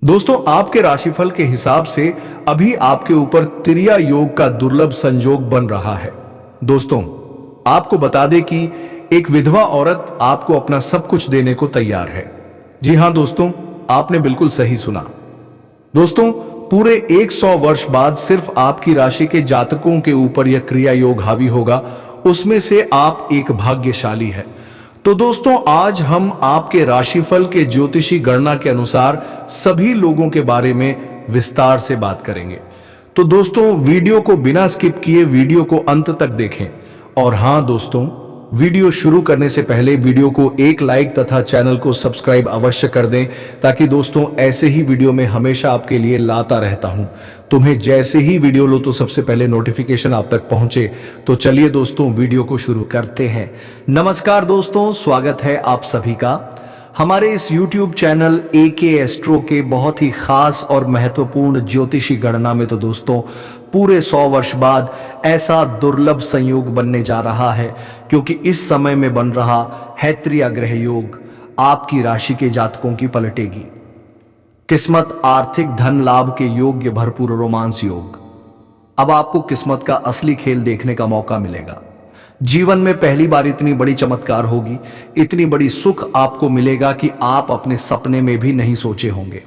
दोस्तों, आपके राशिफल के हिसाब से अभी आपके ऊपर तिर्या योग का दुर्लभ संयोग बन रहा है। दोस्तों, आपको बता दें कि एक विधवा औरत आपको अपना सब कुछ देने को तैयार है। जी हां दोस्तों, आपने बिल्कुल सही सुना। दोस्तों, पूरे 100 वर्ष बाद सिर्फ आपकी राशि के जातकों के ऊपर यह क्रिया योग हावी होगा। उसमें से आप एक भाग्यशाली है। तो दोस्तों, आज हम आपके राशिफल के ज्योतिषी गणना के अनुसार सभी लोगों के बारे में विस्तार से बात करेंगे। तो दोस्तों, वीडियो को बिना स्किप किए वीडियो को अंत तक देखें। और हां दोस्तों, वीडियो शुरू करने से पहले वीडियो को एक लाइक तथा चैनल को सब्सक्राइब अवश्य कर दें, ताकि दोस्तों ऐसे ही वीडियो में हमेशा आपके लिए लाता रहता हूं। तुम्हें जैसे ही वीडियो लो तो सबसे पहले नोटिफिकेशन आप तक पहुंचे। तो चलिए दोस्तों, वीडियो को शुरू करते हैं। नमस्कार दोस्तों, स्वागत है आप सभी का हमारे इस YouTube चैनल AK एस्ट्रो के बहुत ही खास और महत्वपूर्ण ज्योतिषी गणना में। तो दोस्तों, पूरे 100 वर्ष बाद ऐसा दुर्लभ संयोग बनने जा रहा है, क्योंकि इस समय में बन रहा है तिर्या ग्रह योग आपकी राशि के जातकों की पलटेगी। किस्मत, आर्थिक, धन लाभ के योग्य भरपूर रोमांस योग। अब आपको किस्मत का असली खेल देखने का मौका मिलेगा। जीवन में पहली बार इतनी बड़ी चमत्कार होगी, इतनी बड़ी सुख आपको मिलेगा कि आप अपने सपने में भी नहीं सोचे होंगे।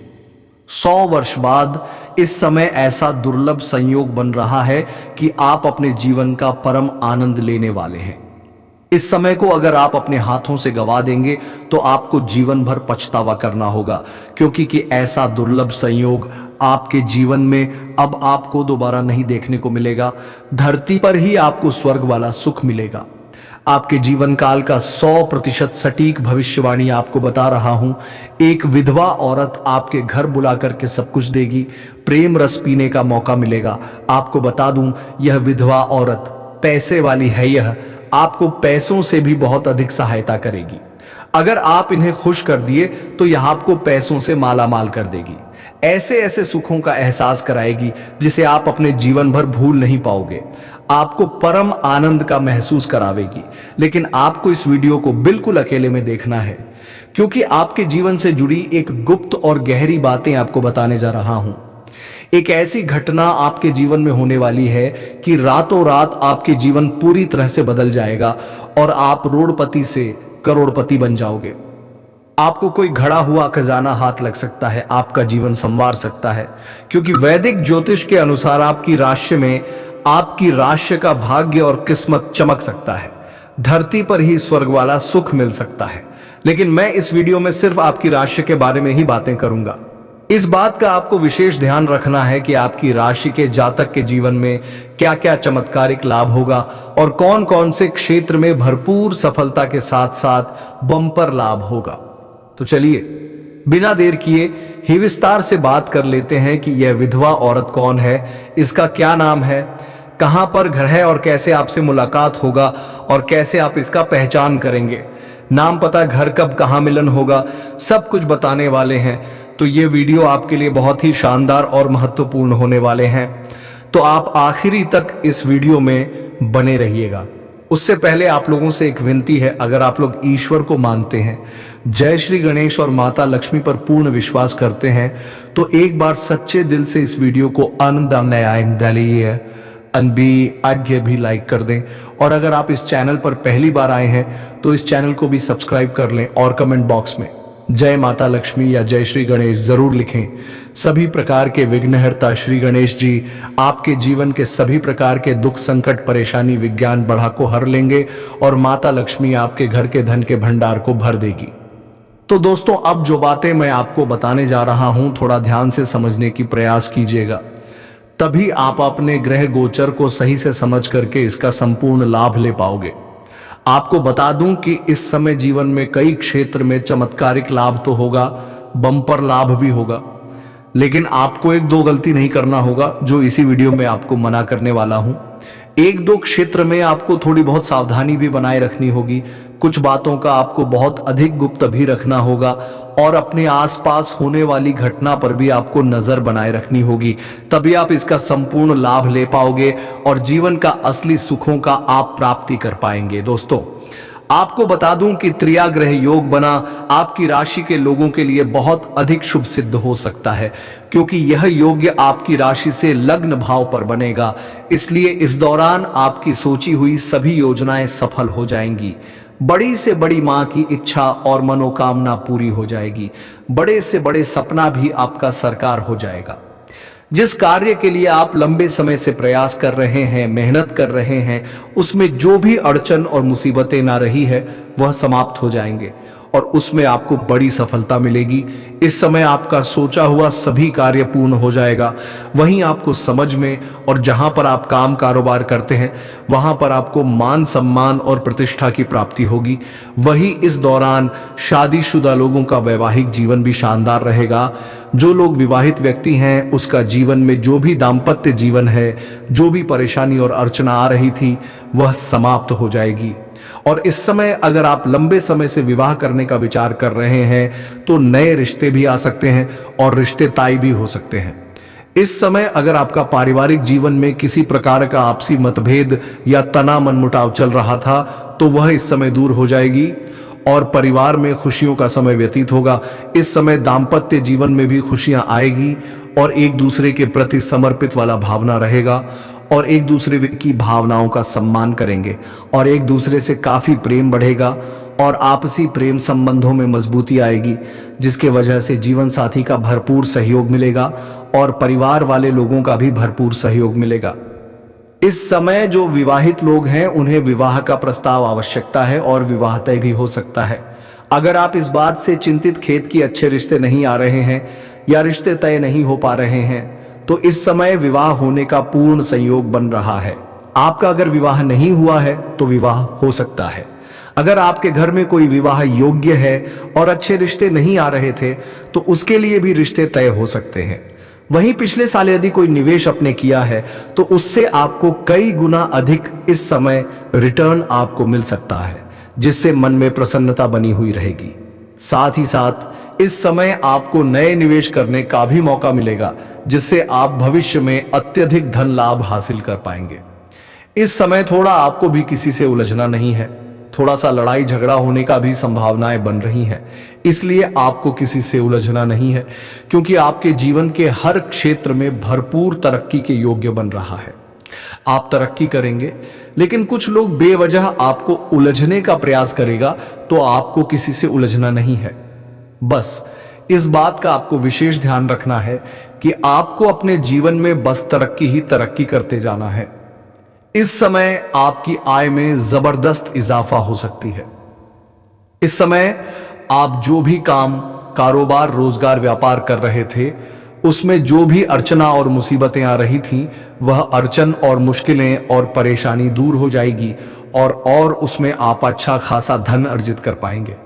100 वर्ष बाद इस समय ऐसा दुर्लभ संयोग बन रहा है कि आप अपने जीवन का परम आनंद लेने वाले हैं। इस समय को अगर आप अपने हाथों से गवा देंगे तो आपको जीवन भर पछतावा करना होगा, क्योंकि कि ऐसा दुर्लभ संयोग आपके जीवन में अब आपको दोबारा नहीं देखने को मिलेगा। धरती पर ही आपको स्वर्ग वाला सुख मिलेगा। आपके जीवन काल का 100% सटीक भविष्यवाणी आपको बता रहा हूं। एक विधवा औरत आपके घर बुला करके सब कुछ देगी। प्रेम रस पीने का मौका मिलेगा। आपको बता दूं, यह विधवा औरत पैसे वाली है। यह आपको पैसों से भी बहुत अधिक सहायता करेगी। अगर आप इन्हें खुश कर दिए तो यह आपको पैसों से माला माल कर देगी। ऐसे ऐसे सुखों का एहसास कराएगी जिसे आप अपने जीवन भर भूल नहीं पाओगे। आपको परम आनंद का महसूस करावेगी। लेकिन आपको इस वीडियो को बिल्कुल अकेले में देखना है, क्योंकि आपके जीवन से जुड़ी एक गुप्त और गहरी बातें आपको बताने जा रहा हूं। एक ऐसी घटना आपके जीवन में होने वाली है कि रातों रात आपके जीवन पूरी तरह से बदल जाएगा और आप रोडपति से करोड़पति बन जाओगे। आपको कोई घड़ा हुआ खजाना हाथ लग सकता है, आपका जीवन संवार सकता है, क्योंकि वैदिक ज्योतिष के अनुसार आपकी राशि में आपकी राशि का भाग्य और किस्मत चमक सकता है। धरती पर ही स्वर्ग वाला सुख मिल सकता है। लेकिन मैं इस वीडियो में सिर्फ आपकी राशि के बारे में ही बातें करूंगा। इस बात का आपको विशेष ध्यान रखना है कि आपकी राशि के जातक के जीवन में क्या क्या चमत्कारिक लाभ होगा और कौन कौन से क्षेत्र में भरपूर सफलता के साथ साथ बम्पर लाभ होगा। तो चलिए बिना देर किए ही विस्तार से बात कर लेते हैं कि यह विधवा औरत कौन है, इसका क्या नाम है, कहां पर घर है और कैसे आपसे मुलाकात होगा और कैसे आप इसका पहचान करेंगे। नाम, पता, घर कब कहां मिलन होगा, सब कुछ बताने वाले हैं। तो ये वीडियो आपके लिए बहुत ही शानदार और महत्वपूर्ण होने वाले हैं। तो आप आखिरी तक इस वीडियो में बने रहिएगा। उससे पहले आप लोगों से एक विनती है, अगर आप लोग ईश्वर को मानते हैं, जय श्री गणेश और माता लक्ष्मी पर पूर्ण विश्वास करते हैं, तो एक बार सच्चे दिल से इस वीडियो को आज्ञा भी लाइक कर दें। और अगर आप इस चैनल पर पहली बार आए हैं तो इस चैनल को भी सब्सक्राइब कर लें और कमेंट बॉक्स में जय माता लक्ष्मी या जय श्री गणेश जरूर लिखें। सभी प्रकार के विघ्नहर्ता श्री गणेश जी आपके जीवन के सभी प्रकार के दुख, संकट, परेशानी, विज्ञान बढ़ा को हर लेंगे और माता लक्ष्मी आपके घर के धन के भंडार को भर देगी। तो दोस्तों, अब जो बातें मैं आपको बताने जा रहा हूं, थोड़ा ध्यान से समझने की प्रयास कीजिएगा, तभी आप अपने ग्रह गोचर को सही से समझ करके इसका संपूर्ण लाभ ले पाओगे। आपको बता दूं कि इस समय जीवन में कई क्षेत्र में चमत्कारिक लाभ तो होगा, बम्पर लाभ भी होगा, लेकिन आपको एक दो गलती नहीं करना होगा, जो इसी वीडियो में आपको मना करने वाला हूं। एक दो क्षेत्र में आपको थोड़ी बहुत सावधानी भी बनाए रखनी होगी। कुछ बातों का आपको बहुत अधिक गुप्त भी रखना होगा और अपने आसपास होने वाली घटना पर भी आपको नजर बनाए रखनी होगी। तभी आप इसका संपूर्ण लाभ ले पाओगे और जीवन का असली सुखों का आप प्राप्ति कर पाएंगे। दोस्तों, आपको बता दूं कि त्रिया ग्रह योग बना आपकी राशि के लोगों के लिए बहुत अधिक शुभ सिद्ध हो सकता है, क्योंकि यह योग्य आपकी राशि से लग्न भाव पर बनेगा। इसलिए इस दौरान आपकी सोची हुई सभी योजनाएं सफल हो जाएंगी। बड़ी से बड़ी मां की इच्छा और मनोकामना पूरी हो जाएगी। बड़े से बड़े सपना भी आपका साकार हो जाएगा। जिस कार्य के लिए आप लंबे समय से प्रयास कर रहे हैं, मेहनत कर रहे हैं, उसमें जो भी अड़चन और मुसीबतें ना रही है वह समाप्त हो जाएंगे और उसमें आपको बड़ी सफलता मिलेगी। इस समय आपका सोचा हुआ सभी कार्य पूर्ण हो जाएगा। वहीं आपको समझ में और जहां पर आप काम कारोबार करते हैं वहां पर आपको मान सम्मान और प्रतिष्ठा की प्राप्ति होगी। वहीं इस दौरान शादीशुदा लोगों का वैवाहिक जीवन भी शानदार रहेगा। जो लोग विवाहित व्यक्ति हैं उसका जीवन में जो भी दाम्पत्य जीवन है, जो भी परेशानी और अड़चना आ रही थी वह समाप्त हो जाएगी। और इस समय अगर आप लंबे समय से विवाह करने का विचार कर रहे हैं तो नए रिश्ते भी आ सकते हैं और रिश्ते तय भी हो सकते हैं। इस समय अगर आपका पारिवारिक जीवन में किसी प्रकार का आपसी मतभेद या तनाव मनमुटाव चल रहा था तो वह इस समय दूर हो जाएगी और परिवार में खुशियों का समय व्यतीत होगा। इस समय दाम्पत्य जीवन में भी खुशियां आएगी और एक दूसरे के प्रति समर्पित वाला भावना रहेगा और एक दूसरे की भावनाओं का सम्मान करेंगे और एक दूसरे से काफी प्रेम बढ़ेगा और आपसी प्रेम संबंधों में मजबूती आएगी, जिसके वजह से जीवन साथी का भरपूर सहयोग मिलेगा और परिवार वाले लोगों का भी भरपूर सहयोग मिलेगा। इस समय जो विवाहित लोग हैं उन्हें विवाह का प्रस्ताव आवश्यकता है और विवाह तय भी हो सकता है। अगर आप इस बात से चिंतित खेत की अच्छे रिश्ते नहीं आ रहे हैं या रिश्ते तय नहीं हो पा रहे हैं तो इस समय विवाह होने का पूर्ण संयोग बन रहा है। आपका अगर विवाह नहीं हुआ है तो विवाह हो सकता है। अगर आपके घर में कोई विवाह योग्य है और अच्छे रिश्ते नहीं आ रहे थे तो उसके लिए भी रिश्ते तय हो सकते हैं। वहीं पिछले साल यदि कोई निवेश आपने किया है तो उससे आपको कई गुना अधिक इस समय रिटर्न आपको मिल सकता है, जिससे मन में प्रसन्नता बनी हुई रहेगी। साथ ही साथ इस समय आपको नए निवेश करने का भी मौका मिलेगा, जिससे आप भविष्य में अत्यधिक धन लाभ हासिल कर पाएंगे। इस समय थोड़ा आपको भी किसी से उलझना नहीं है, थोड़ा सा लड़ाई झगड़ा होने का भी संभावनाएं बन रही हैं। इसलिए आपको किसी से उलझना नहीं है, क्योंकि आपके जीवन के हर क्षेत्र में भरपूर तरक्की के योग्य बन रहा है। आप तरक्की करेंगे, लेकिन कुछ लोग बेवजह आपको उलझने का प्रयास करेगा, तो आपको किसी से उलझना नहीं है। बस इस बात का आपको विशेष ध्यान रखना है कि आपको अपने जीवन में बस तरक्की ही तरक्की करते जाना है। इस समय आपकी आय में जबरदस्त इजाफा हो सकती है। इस समय आप जो भी काम कारोबार रोजगार व्यापार कर रहे थे उसमें जो भी अड़चना और मुसीबतें आ रही थी वह अड़चन और मुश्किलें और परेशानी दूर हो जाएगी और उसमें आप अच्छा खासा धन अर्जित कर पाएंगे।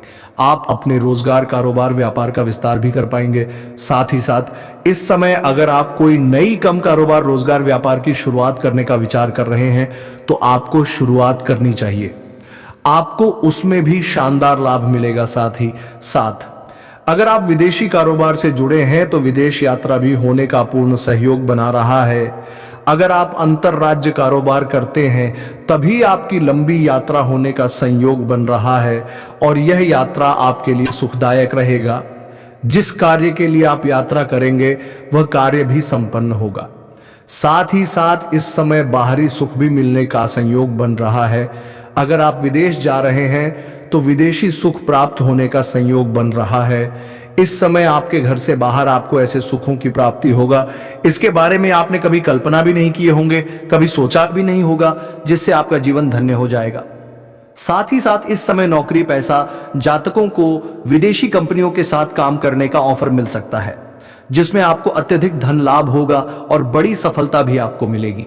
आप अपने रोजगार कारोबार व्यापार का विस्तार भी कर पाएंगे। साथ ही साथ इस समय अगर आप कोई नई कम कारोबार रोजगार व्यापार की शुरुआत करने का विचार कर रहे हैं तो आपको शुरुआत करनी चाहिए, आपको उसमें भी शानदार लाभ मिलेगा। साथ ही साथ अगर आप विदेशी कारोबार से जुड़े हैं तो विदेश यात्रा भी होने का पूर्ण सहयोग बना रहा है। अगर आप अंतरराज्य कारोबार करते हैं तभी आपकी लंबी यात्रा होने का संयोग बन रहा है और यह यात्रा आपके लिए सुखदायक रहेगा। जिस कार्य के लिए आप यात्रा करेंगे वह कार्य भी संपन्न होगा। साथ ही साथ इस समय बाहरी सुख भी मिलने का संयोग बन रहा है। अगर आप विदेश जा रहे हैं तो विदेशी सुख प्राप्त होने का संयोग बन रहा है। इस समय आपके घर से बाहर आपको ऐसे सुखों की प्राप्ति होगा, इसके बारे में आपने कभी कल्पना भी नहीं किए होंगे, कभी सोचा भी नहीं होगा, जिससे आपका जीवन धन्य हो जाएगा। साथ ही साथ इस समय नौकरी पैसा जातकों को विदेशी कंपनियों के साथ काम करने का ऑफर मिल सकता है, जिसमें आपको अत्यधिक धन लाभ होगा और बड़ी सफलता भी आपको मिलेगी।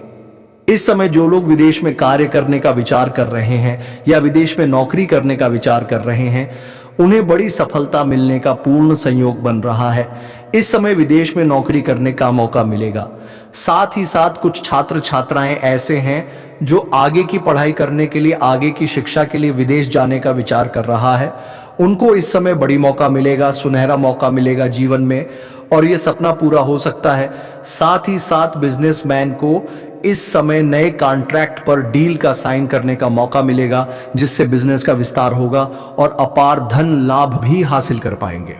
इस समय जो लोग विदेश में कार्य करने का विचार कर रहे हैं या विदेश में नौकरी करने का विचार कर रहे हैं उन्हें बड़ी सफलता मिलने का पूर्ण संयोग बन रहा है। इस समय विदेश में नौकरी करने का मौका मिलेगा। साथ ही साथ कुछ छात्र छात्राएं ऐसे हैं जो आगे की पढ़ाई करने के लिए आगे की शिक्षा के लिए विदेश जाने का विचार कर रहा है, उनको इस समय बड़ी मौका मिलेगा, सुनहरा मौका मिलेगा जीवन में और यह सपना पूरा हो सकता है। साथ ही साथ बिजनेसमैन को इस समय नए कॉन्ट्रैक्ट पर डील का साइन करने का मौका मिलेगा, जिससे बिजनेस का विस्तार होगा और अपार धन लाभ भी हासिल कर पाएंगे।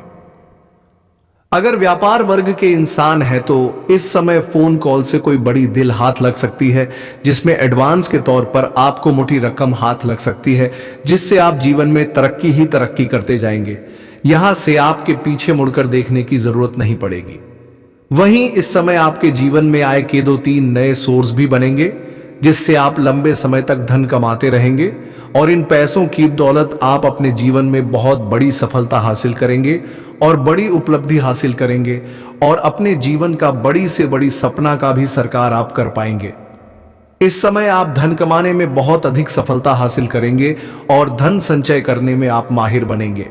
अगर व्यापार वर्ग के इंसान है तो इस समय फोन कॉल से कोई बड़ी दिल हाथ लग सकती है, जिसमें एडवांस के तौर पर आपको मोटी रकम हाथ लग सकती है, जिससे आप जीवन में तरक्की ही तरक्की करते जाएंगे। यहां से आपके पीछे मुड़कर देखने की जरूरत नहीं पड़ेगी। वहीं इस समय आपके जीवन में आय के 2-3 नए सोर्स भी बनेंगे, जिससे आप लंबे समय तक धन कमाते रहेंगे और इन पैसों की दौलत आप अपने जीवन में बहुत बड़ी सफलता हासिल करेंगे और बड़ी उपलब्धि हासिल करेंगे और अपने जीवन का बड़ी से बड़ी सपना का भी साकार आप कर पाएंगे। इस समय आप धन कमाने में बहुत अधिक सफलता हासिल करेंगे और धन संचय करने में आप माहिर बनेंगे।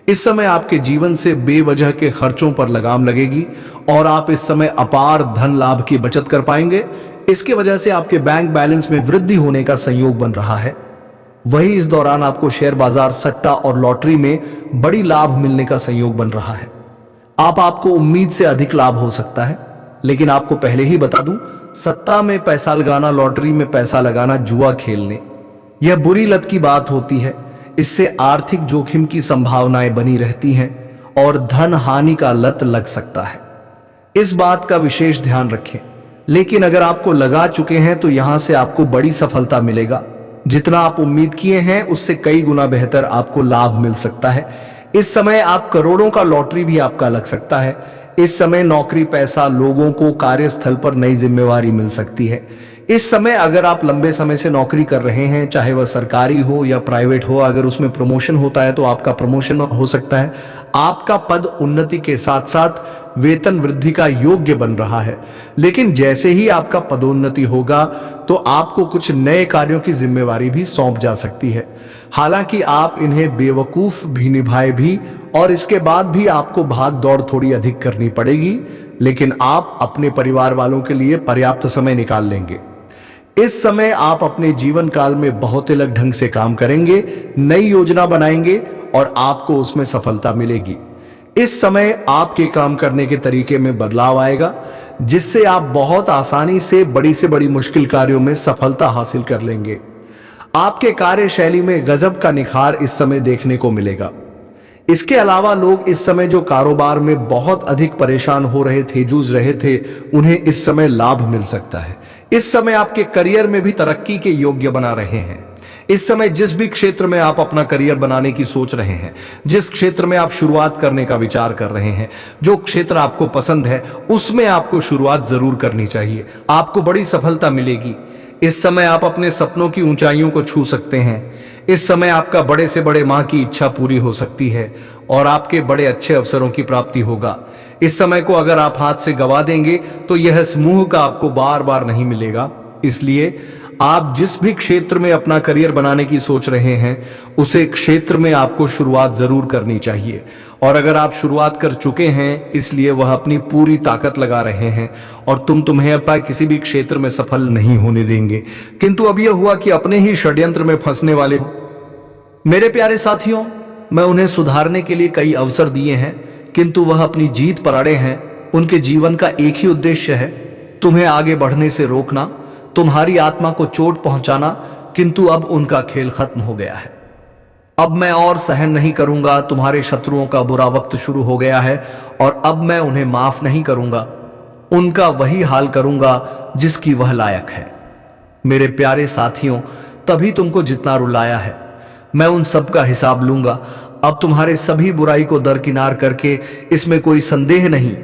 इस समय आपके जीवन से बेवजह के खर्चों पर लगाम लगेगी और आप इस समय अपार धन लाभ की बचत कर पाएंगे। इसके वजह से आपके बैंक बैलेंस में वृद्धि होने का संयोग बन रहा है। वही इस दौरान आपको शेयर बाजार, सट्टा और लॉटरी में बड़ी लाभ मिलने का संयोग बन रहा है। आपको उम्मीद से अधिक लाभ हो सकता है, लेकिन आपको पहले ही बता दूं, सट्टा में पैसा लगाना, लॉटरी में पैसा लगाना, जुआ खेलने, यह बुरी लत की बात होती है। इससे आर्थिक जोखिम की संभावनाएं बनी रहती हैं और धन हानि का लत लग सकता है। इस बात का विशेष ध्यान रखें। लेकिन अगर आपको लगा चुके हैं तो यहां से आपको बड़ी सफलता मिलेगा। जितना आप उम्मीद किए हैं उससे कई गुना बेहतर आपको लाभ मिल सकता है। इस समय आप करोड़ों का लॉटरी भी आपका लग सकता है। इस समय नौकरी, पैसा, लोगों को कार्यस्थल पर नई जिम्मेवारी मिल सकती है। इस समय अगर आप लंबे समय से नौकरी कर रहे हैं, चाहे वह सरकारी हो या प्राइवेट हो, अगर उसमें प्रमोशन होता है तो आपका प्रमोशन हो सकता है। आपका पद उन्नति के साथ साथ वेतन वृद्धि का योग्य बन रहा है। लेकिन जैसे ही आपका पदोन्नति होगा तो आपको कुछ नए कार्यों की जिम्मेवारी भी सौंप जा सकती है। हालांकि आप इन्हें बेवकूफ भी निभाए भी और इसके बाद भी आपको भाग दौड़ थोड़ी अधिक करनी पड़ेगी, लेकिन आप अपने परिवार वालों के लिए पर्याप्त समय निकाल लेंगे। इस समय आप अपने जीवन काल में बहुत अलग ढंग से काम करेंगे, नई योजना बनाएंगे और आपको उसमें सफलता मिलेगी। इस समय आपके काम करने के तरीके में बदलाव आएगा, जिससे आप बहुत आसानी से बड़ी मुश्किल कार्यों में सफलता हासिल कर लेंगे। आपके कार्यशैली में गजब का निखार इस समय देखने को मिलेगा। इसके अलावा लोग इस समय जो कारोबार में बहुत अधिक परेशान हो रहे थे, जूझ रहे थे, उन्हें इस समय लाभ मिल सकता है। इस समय आपके करियर में भी तरक्की के योग्य बना रहे हैं। इस समय जिस भी क्षेत्र में आप अपना करियर बनाने की सोच रहे हैं, जिस क्षेत्र में आप शुरुआत करने का विचार कर रहे हैं, जो क्षेत्र आपको पसंद है, उसमें आपको शुरुआत जरूर करनी चाहिए। आपको बड़ी सफलता मिलेगी। इस समय आप अपने सपनों की ऊंचाइयों को छू सकते हैं। इस समय आपका बड़े से बड़े मां की इच्छा पूरी हो सकती है और आपके बड़े अच्छे अवसरों की प्राप्ति होगा। इस समय को अगर आप हाथ से गवा देंगे तो यह समूह का आपको बार बार नहीं मिलेगा। इसलिए आप जिस भी क्षेत्र में अपना करियर बनाने की सोच रहे हैं, उसे क्षेत्र में आपको शुरुआत जरूर करनी चाहिए। और अगर आप शुरुआत कर चुके हैं, इसलिए वह अपनी पूरी ताकत लगा रहे हैं और तुम्हें अपना किसी भी क्षेत्र में सफल नहीं होने देंगे। किंतु अब यह हुआ कि अपने ही षड्यंत्र में फंसने वाले हो। मेरे प्यारे साथियों, मैं उन्हें सुधारने के लिए कई अवसर दिए हैं, किंतु वह अपनी जीत पर अड़े हैं। उनके जीवन का एक ही उद्देश्य है, तुम्हें आगे बढ़ने से रोकना, तुम्हारी आत्मा को चोट पहुंचाना। किंतु अब उनका खेल खत्म हो गया है। अब मैं और सहन नहीं करूंगा। तुम्हारे शत्रुओं का बुरा वक्त शुरू हो गया है और अब मैं उन्हें माफ नहीं करूंगा। उनका वही हाल करूंगा जिसकी वह लायक है। मेरे प्यारे साथियों, तभी तुमको जितना रुलाया है, मैं उन सब का हिसाब लूंगा। अब तुम्हारे सभी बुराई को दरकिनार करके, इसमें कोई संदेह नहीं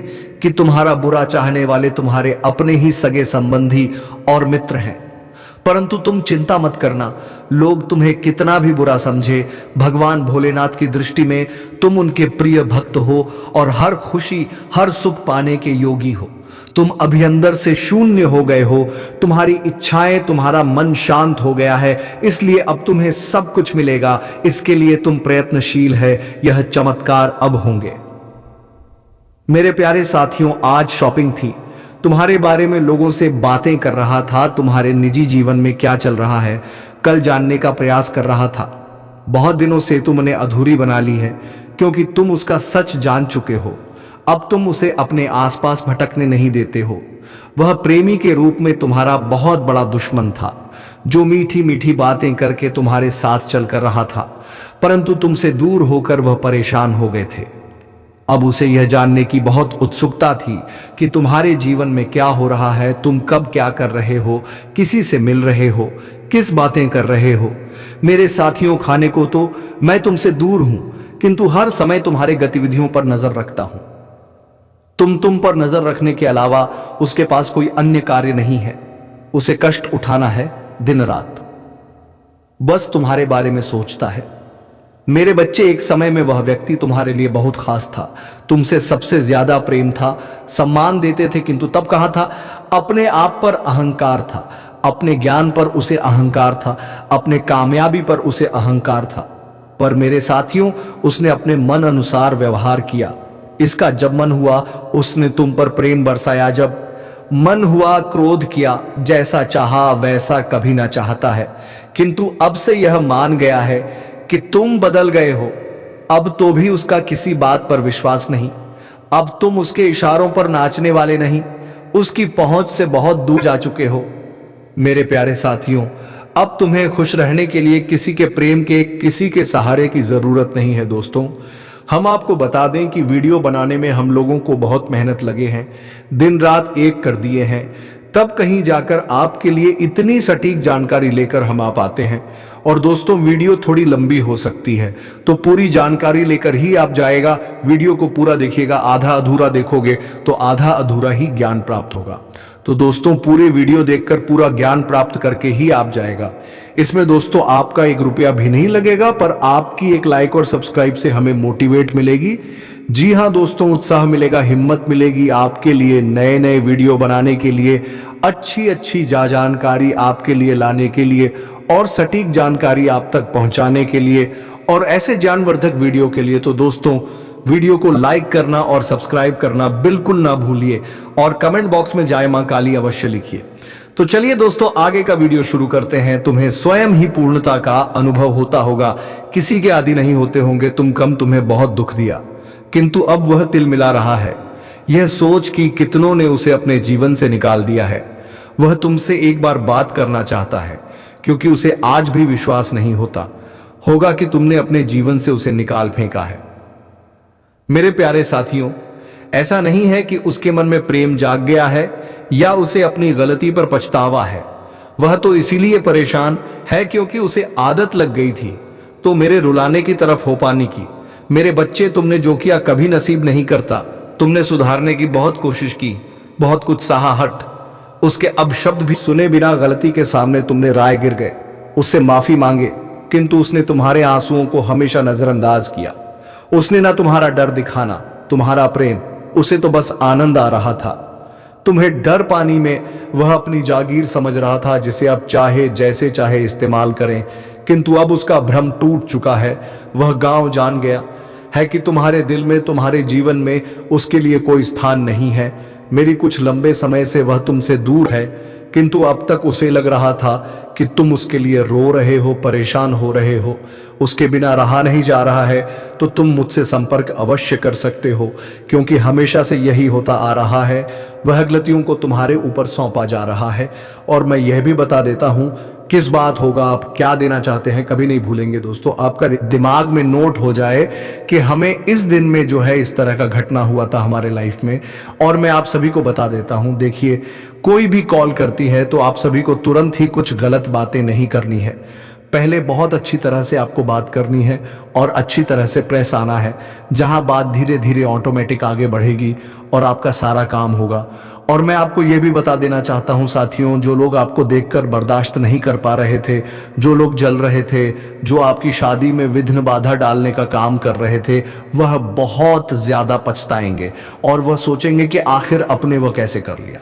कि तुम्हारा बुरा चाहने वाले तुम्हारे अपने ही सगे संबंधी और मित्र हैं। परंतु तुम चिंता मत करना, लोग तुम्हें कितना भी बुरा समझे, भगवान भोलेनाथ की दृष्टि में तुम उनके प्रिय भक्त हो और हर खुशी, हर सुख पाने के योगी हो। तुम अभी अंदर से शून्य हो गए हो, तुम्हारी इच्छाएं, तुम्हारा मन शांत हो गया है, इसलिए अब तुम्हें सब कुछ मिलेगा। इसके लिए तुम प्रयत्नशील है, यह चमत्कार अब होंगे। मेरे प्यारे साथियों, आज शॉपिंग थी, तुम्हारे बारे में लोगों से बातें कर रहा था, तुम्हारे निजी जीवन में क्या चल रहा है कल जानने का प्रयास कर रहा था। बहुत दिनों से तुमने अधूरी बना ली है, क्योंकि तुम उसका सच जान चुके हो। अब तुम उसे अपने आसपास भटकने नहीं देते हो। वह प्रेमी के रूप में तुम्हारा बहुत बड़ा दुश्मन था, जो मीठी मीठी बातें करके तुम्हारे साथ चलकर रहा था, परंतु तुमसे दूर होकर वह परेशान हो गए थे। अब उसे यह जानने की बहुत उत्सुकता थी कि तुम्हारे जीवन में क्या हो रहा है, तुम कब क्या कर रहे हो, किसी से मिल रहे हो, किस बातें कर रहे हो। मेरे साथियों, खाने को तो मैं तुमसे दूर हूं, किंतु हर समय तुम्हारे गतिविधियों पर नजर रखता हूं। तुम पर नजर रखने के अलावा उसके पास कोई अन्य कार्य नहीं है। उसे कष्ट उठाना है दिन रात, बस तुम्हारे बारे में सोचता है। मेरे बच्चे, एक समय में वह व्यक्ति तुम्हारे लिए बहुत खास था, तुमसे सबसे ज्यादा प्रेम था, सम्मान देते थे, किंतु तब कहां था? अपने आप पर अहंकार था, अपने ज्ञान पर उसे अहंकार था, अपने कामयाबी पर उसे अहंकार था। पर मेरे साथियों, उसने अपने मन अनुसार व्यवहार किया। इसका जब मन हुआ उसने तुम पर प्रेम बरसाया, जब मन हुआ क्रोध किया, जैसा चाहा वैसा कभी ना चाहता है। किंतु अब से यह मान गया है कि तुम बदल गए हो। अब तो भी उसका किसी बात पर विश्वास नहीं। अब तुम उसके इशारों पर नाचने वाले नहीं, उसकी पहुंच से बहुत दूर जा चुके हो। मेरे प्यारे साथियों, अब तुम्हें खुश रहने के लिए किसी के प्रेम के, किसी के सहारे की जरूरत नहीं है। दोस्तों, हम आपको बता दें कि वीडियो बनाने में हम लोगों को बहुत मेहनत लगे हैं, दिन रात एक कर दिए हैं, तब कहीं जाकर आपके लिए इतनी सटीक जानकारी लेकर हम आप आते हैं। और दोस्तों, वीडियो थोड़ी लंबी हो सकती है, तो पूरी जानकारी लेकर ही आप जाएगा। वीडियो को पूरा देखिएगा, आधा अधूरा देखोगे तो आधा अधूरा ही ज्ञान प्राप्त होगा। तो दोस्तों, पूरे वीडियो देखकर पूरा ज्ञान प्राप्त करके ही आप जाएगा। इसमें दोस्तों आपका 1 रुपया भी नहीं लगेगा, पर आपकी एक लाइक और सब्सक्राइब से हमें मोटिवेट मिलेगी। जी हाँ दोस्तों, उत्साह मिलेगा, हिम्मत मिलेगी आपके लिए नए नए वीडियो बनाने के लिए, अच्छी अच्छी जानकारी आपके लिए लाने के लिए, और सटीक जानकारी आप तक पहुंचाने के लिए, और ऐसे ज्ञानवर्धक वीडियो के लिए। तो दोस्तों, वीडियो को लाइक करना और सब्सक्राइब करना बिल्कुल ना भूलिए, और कमेंट बॉक्स में जय मां काली अवश्य लिखिए। तो चलिए दोस्तों, आगे का वीडियो शुरू करते हैं। तुम्हें स्वयं ही पूर्णता का अनुभव होता होगा, किसी के आदी नहीं होते होंगे। तुम्हें बहुत दुख दिया, किंतु अब वह तिल मिला रहा है, यह सोच कि कितनों ने उसे अपने जीवन से निकाल दिया है। वह तुमसे एक बार बात करना चाहता है, क्योंकि उसे आज भी विश्वास नहीं होता होगा कि तुमने अपने जीवन से उसे निकाल फेंका है। मेरे प्यारे साथियों, ऐसा नहीं है कि उसके मन में प्रेम जाग गया है या उसे अपनी गलती पर पछतावा है। वह तो इसीलिए परेशान है क्योंकि उसे आदत लग गई थी तो मेरे रुलाने की तरफ हो पाने की। मेरे बच्चे, तुमने जो किया कभी नसीब नहीं करता। तुमने सुधारने की बहुत कोशिश की, बहुत कुछ सहा, हट उसके अब शब्द भी सुने बिना गलती के सामने तुमने राय गिर गए, उससे माफी मांगे, किंतु उसने तुम्हारे आंसुओं को हमेशा नजरअंदाज किया। उसने ना तुम्हारा डर दिखाना, तुम्हारा प्रेम, उसे तो बस आनंद आ रहा था। तुम्हें डर पानी में वह अपनी जागीर समझ रहा था, जिसे अब चाहे जैसे चाहे इस्तेमाल करें। किंतु अब उसका भ्रम टूट चुका है। वह गांव जान गया है कि तुम्हारे दिल में, तुम्हारे जीवन में उसके लिए कोई स्थान नहीं है। मेरी कुछ लंबे समय से वह तुमसे दूर है, किंतु अब तक उसे लग रहा था कि तुम उसके लिए रो रहे हो, परेशान हो रहे हो, उसके बिना रहा नहीं जा रहा है। तो तुम मुझसे संपर्क अवश्य कर सकते हो, क्योंकि हमेशा से यही होता आ रहा है। वह गलतियों को तुम्हारे ऊपर सौंपा जा रहा है। और मैं यह भी बता देता हूं किस बात होगा, आप क्या देना चाहते हैं, कभी नहीं भूलेंगे दोस्तों। आपका दिमाग में नोट हो जाए कि हमें इस दिन में जो है इस तरह का घटना हुआ था हमारे लाइफ में। और मैं आप सभी को बता देता हूं, देखिए, कोई भी कॉल करती है तो आप सभी को तुरंत ही कुछ गलत बातें नहीं करनी है। पहले बहुत अच्छी तरह से आपको बात करनी है और अच्छी तरह से प्रेस आना है, जहां बात धीरे धीरे ऑटोमेटिक आगे बढ़ेगी और आपका सारा काम होगा। और मैं आपको यह भी बता देना चाहता हूं साथियों, जो लोग आपको देखकर बर्दाश्त नहीं कर पा रहे थे, जो लोग जल रहे थे, जो आपकी शादी में विघ्न बाधा डालने का काम कर रहे थे, वह बहुत ज्यादा पछताएंगे और वह सोचेंगे कि आखिर अपने वह कैसे कर लिया।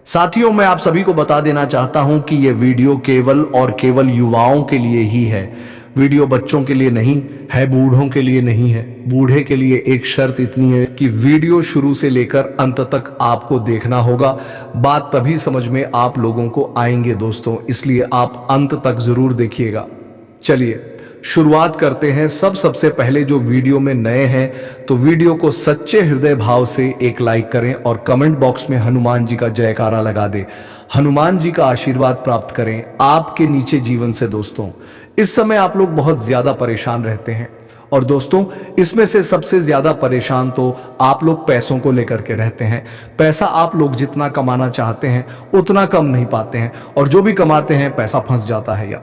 साथियों, मैं आप सभी को बता देना चाहता हूं कि यह वीडियो केवल और केवल युवाओं के लिए ही है। वीडियो बच्चों के लिए नहीं है, बूढ़ों के लिए नहीं है। बूढ़े के लिए एक शर्त इतनी है कि वीडियो शुरू से लेकर अंत तक आपको देखना होगा। बात तभी समझ में आप लोगों को आएंगे दोस्तों, इसलिए आप अंत तक जरूर देखिएगा। चलिए, शुरुआत करते हैं। सबसे पहले जो वीडियो में नए हैं तो वीडियो को सच्चे हृदय भाव से एक लाइक करें और कमेंट बॉक्स में हनुमान जी का जयकारा लगा दें। हनुमान जी का आशीर्वाद प्राप्त करें आपके नीचे जीवन से। दोस्तों, इस समय आप लोग बहुत ज्यादा परेशान रहते हैं और दोस्तों इसमें से सबसे ज्यादा परेशान तो आप लोग पैसों को लेकर के रहते हैं। पैसा आप लोग जितना कमाना चाहते हैं उतना कम नहीं पाते हैं और जो भी कमाते हैं पैसा फंस जाता है, या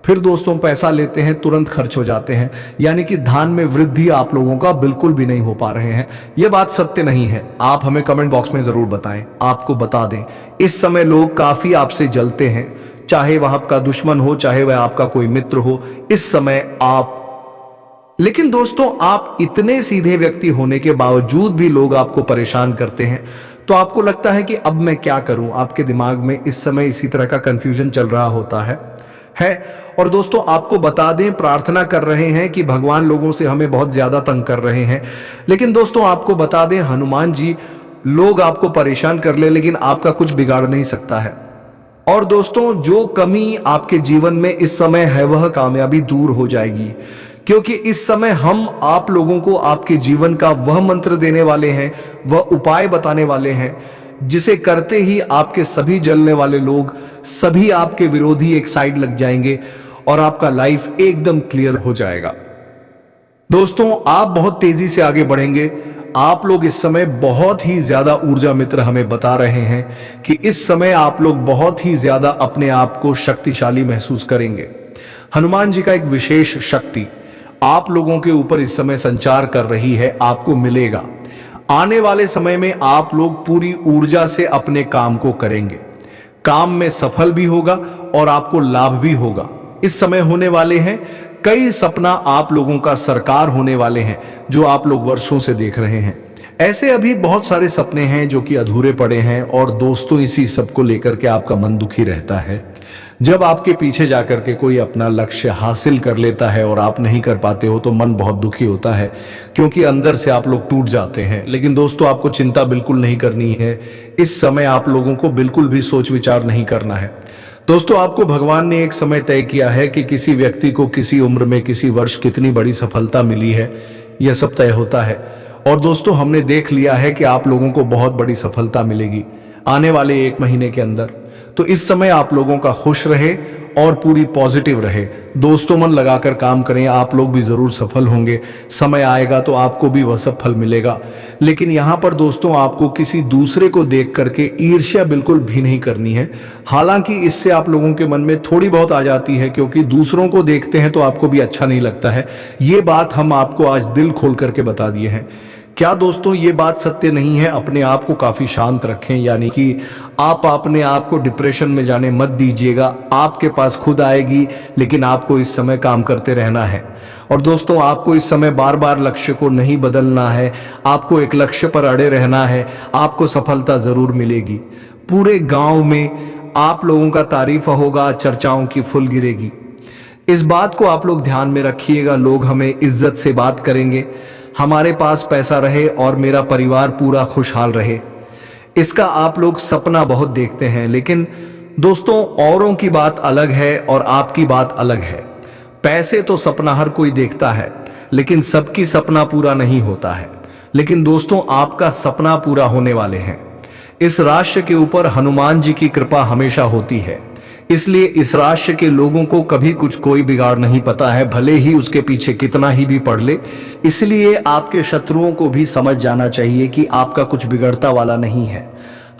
फिर दोस्तों पैसा लेते हैं तुरंत खर्च हो जाते हैं, यानी कि धन में वृद्धि आप लोगों का बिल्कुल भी नहीं हो पा रहे हैं। यह बात सत्य नहीं है। आप हमें कमेंट बॉक्स में जरूर बताएं। आपको बता दें, इस समय लोग काफी आपसे जलते हैं, चाहे वह आपका दुश्मन हो चाहे वह आपका कोई मित्र हो। इस समय आप, लेकिन दोस्तों आप इतने सीधे व्यक्ति होने के बावजूद भी लोग आपको परेशान करते हैं, तो आपको लगता है कि अब मैं क्या करूं। आपके दिमाग में इस समय इसी तरह का कंफ्यूजन चल रहा होता है। और दोस्तों आपको बता दें, प्रार्थना कर रहे हैं कि भगवान लोगों से हमें बहुत ज्यादा तंग कर रहे हैं, लेकिन दोस्तों आपको बता दें हनुमान जी लोग आपको परेशान कर ले लेकिन आपका कुछ बिगाड़ नहीं सकता है। और दोस्तों जो कमी आपके जीवन में इस समय है वह कामयाबी दूर हो जाएगी, क्योंकि इस समय हम आप लोगों को आपके जीवन का वह मंत्र देने वाले हैं, वह उपाय बताने वाले हैं जिसे करते ही आपके सभी जलने वाले लोग, सभी आपके विरोधी एक साइड लग जाएंगे और आपका लाइफ एकदम क्लियर हो जाएगा। दोस्तों आप बहुत तेजी से आगे बढ़ेंगे। आप लोग इस समय बहुत ही ज्यादा ऊर्जा मित्र हमें बता रहे हैं कि इस समय आप लोग बहुत ही ज्यादा अपने आप को शक्तिशाली महसूस करेंगे। हनुमान जी का एक विशेष शक्ति आप लोगों के ऊपर इस समय संचार कर रही है, आपको मिलेगा। आने वाले समय में आप लोग पूरी ऊर्जा से अपने काम को करेंगे, काम में सफल भी होगा और आपको लाभ भी होगा। इस समय होने वाले हैं कई सपना आप लोगों का सरकार होने वाले हैं जो आप लोग वर्षों से देख रहे हैं। ऐसे अभी बहुत सारे सपने हैं जो कि अधूरे पड़े हैं और दोस्तों इसी सब को लेकर के आपका मन दुखी रहता है। जब आपके पीछे जाकर के कोई अपना लक्ष्य हासिल कर लेता है और आप नहीं कर पाते हो तो मन बहुत दुखी होता है, क्योंकि अंदर से आप लोग टूट जाते हैं। लेकिन दोस्तों आपको चिंता बिल्कुल नहीं करनी है। इस समय आप लोगों को बिल्कुल भी सोच विचार नहीं करना है। दोस्तों आपको भगवान ने एक समय तय किया है कि किसी व्यक्ति को किसी उम्र में किसी वर्ष कितनी बड़ी सफलता मिली है, यह सब तय होता है। और दोस्तों हमने देख लिया है कि आप लोगों को बहुत बड़ी सफलता मिलेगी आने वाले 1 महीने के अंदर। तो इस समय आप लोगों का खुश रहे और पूरी पॉजिटिव रहे। दोस्तों मन लगाकर काम करें, आप लोग भी जरूर सफल होंगे। समय आएगा तो आपको भी वह सब फल मिलेगा। लेकिन यहाँ पर दोस्तों आपको किसी दूसरे को देख करके ईर्ष्या बिल्कुल भी नहीं करनी है। हालांकि इससे आप लोगों के मन में थोड़ी बहुत आ जाती है, क्योंकि दूसरों को देखते हैं तो आपको भी अच्छा नहीं लगता है। ये बात हम आपको आज दिल खोल करके बता दिए हैं। क्या दोस्तों ये बात सत्य नहीं है? अपने आप को काफी शांत रखें, यानी कि आप अपने आप को डिप्रेशन में जाने मत दीजिएगा। आपके पास खुद आएगी, लेकिन आपको इस समय काम करते रहना है। और दोस्तों आपको इस समय बार बार लक्ष्य को नहीं बदलना है, आपको एक लक्ष्य पर अड़े रहना है। आपको सफलता जरूर मिलेगी। पूरे गांव में आप लोगों का तारीफ होगा, चर्चाओं की फुल गिरेगी। इस बात को आप लोग ध्यान में रखिएगा। लोग हमें इज्जत से बात करेंगे, हमारे पास पैसा रहे और मेरा परिवार पूरा खुशहाल रहे, इसका आप लोग सपना बहुत देखते हैं। लेकिन दोस्तों औरों की बात अलग है और आपकी बात अलग है। पैसे तो सपना हर कोई देखता है, लेकिन सबकी सपना पूरा नहीं होता है। लेकिन दोस्तों आपका सपना पूरा होने वाले हैं। इस राष्ट्र के ऊपर हनुमान जी की कृपा हमेशा होती है, इसलिए इस राष्ट्र के लोगों को कभी कुछ कोई बिगाड़ नहीं पता है, भले ही उसके पीछे कितना ही भी पढ़ ले। इसलिए आपके शत्रुओं को भी समझ जाना चाहिए कि आपका कुछ बिगड़ता वाला नहीं है।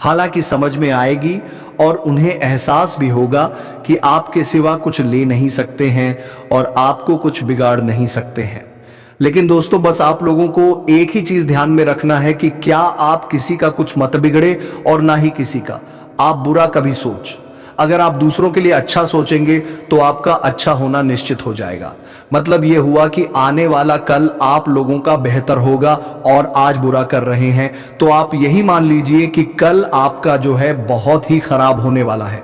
हालांकि समझ में आएगी और उन्हें एहसास भी होगा कि आपके सिवा कुछ ले नहीं सकते हैं और आपको कुछ बिगाड़ नहीं सकते हैं। लेकिन दोस्तों बस आप लोगों को एक ही चीज ध्यान में रखना है कि क्या आप किसी का कुछ मत बिगड़े और ना ही किसी का आप बुरा कभी सोच। अगर आप दूसरों के लिए अच्छा सोचेंगे तो आपका अच्छा होना निश्चित हो जाएगा। मतलब यह हुआ कि आने वाला कल आप लोगों का बेहतर होगा और आज बुरा कर रहे हैं तो आप यही मान लीजिए कि कल आपका जो है बहुत ही खराब होने वाला है।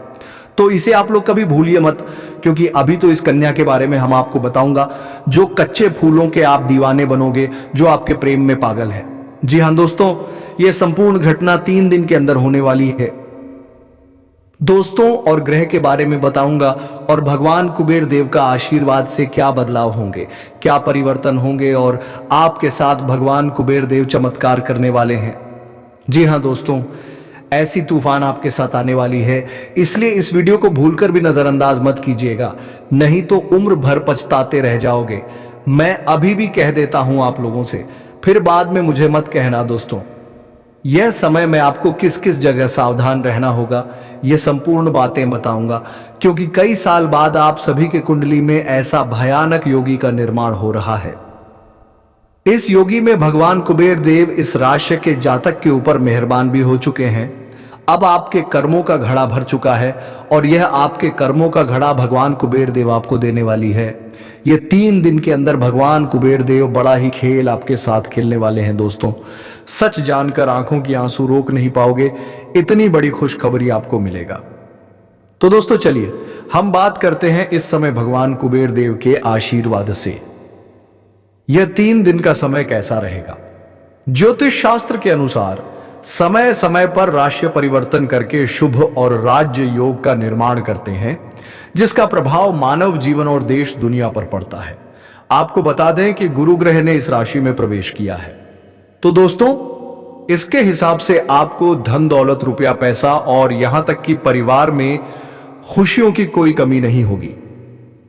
तो इसे आप लोग कभी भूलिए मत, क्योंकि अभी तो इस कन्या के बारे में हम आपको बताऊंगा जो कच्चे फूलों के आप दीवाने बनोगे, जो आपके प्रेम में पागल है। जी हां दोस्तों, यह संपूर्ण घटना 3 दिन के अंदर होने वाली है। दोस्तों और ग्रह के बारे में बताऊंगा और भगवान कुबेर देव का आशीर्वाद से क्या बदलाव होंगे, क्या परिवर्तन होंगे और आपके साथ भगवान कुबेर देव चमत्कार करने वाले हैं। जी हां दोस्तों, ऐसी तूफान आपके साथ आने वाली है, इसलिए इस वीडियो को भूलकर भी नजरअंदाज मत कीजिएगा, नहीं तो उम्र भर पछताते रह जाओगे। मैं अभी भी कह देता हूं आप लोगों से, फिर बाद में मुझे मत कहना। दोस्तों, यह समय में आपको किस किस जगह सावधान रहना होगा, यह संपूर्ण बातें बताऊंगा, क्योंकि कई साल बाद आप सभी के कुंडली में ऐसा भयानक योगी का निर्माण हो रहा है। इस योगी में भगवान कुबेर देव इस राशि के जातक के ऊपर मेहरबान भी हो चुके हैं। अब आपके कर्मों का घड़ा भर चुका है और यह आपके कर्मों का घड़ा भगवान कुबेर देव आपको देने वाली है। यह 3 दिन के अंदर भगवान कुबेर देव बड़ा ही खेल आपके साथ खेलने वाले हैं। दोस्तों, सच जानकर आंखों की आंसू रोक नहीं पाओगे, इतनी बड़ी खुशखबरी आपको मिलेगा। तो दोस्तों चलिए हम बात करते हैं इस समय भगवान कुबेर देव के आशीर्वाद से यह 3 दिन का समय कैसा रहेगा। ज्योतिष शास्त्र के अनुसार समय समय पर राशि परिवर्तन करके शुभ और राज्य योग का निर्माण करते हैं, जिसका प्रभाव मानव जीवन और देश दुनिया पर पड़ता है। आपको बता दें कि गुरु ग्रह ने इस राशि में प्रवेश किया है, तो दोस्तों इसके हिसाब से आपको धन दौलत रुपया पैसा और यहां तक कि परिवार में खुशियों की कोई कमी नहीं होगी।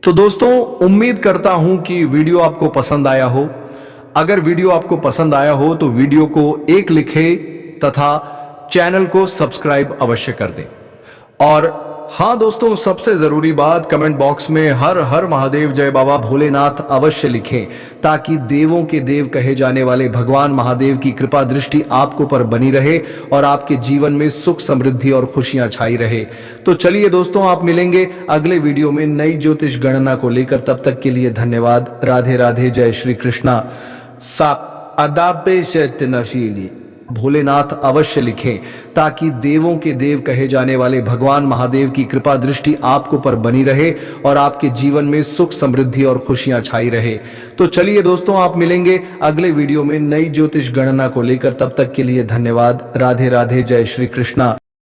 तो दोस्तों, उम्मीद करता हूं कि वीडियो आपको पसंद आया हो। अगर वीडियो आपको पसंद आया हो तो वीडियो को एक लिखें तथा चैनल को सब्सक्राइब अवश्य कर दें। और हां दोस्तों, सबसे जरूरी बात, कमेंट बॉक्स में हर हर महादेव जय बाबा भोलेनाथ अवश्य लिखें, ताकि देवों के देव कहे जाने वाले भगवान महादेव की कृपा दृष्टि आपको पर बनी रहे और आपके जीवन में सुख समृद्धि और खुशियां छाई रहे। तो चलिए दोस्तों, आप मिलेंगे अगले वीडियो में नई ज्योतिष गणना को लेकर। तब तक के लिए धन्यवाद। राधे राधे, जय श्री कृष्णा। भोलेनाथ अवश्य लिखें, ताकि देवों के देव कहे जाने वाले भगवान महादेव की कृपा दृष्टि आपको पर बनी रहे और आपके जीवन में सुख समृद्धि और खुशियां छाई रहे। तो चलिए दोस्तों, आप मिलेंगे अगले वीडियो में नई ज्योतिष गणना को लेकर। तब तक के लिए धन्यवाद। राधे राधे, जय श्री कृष्णा।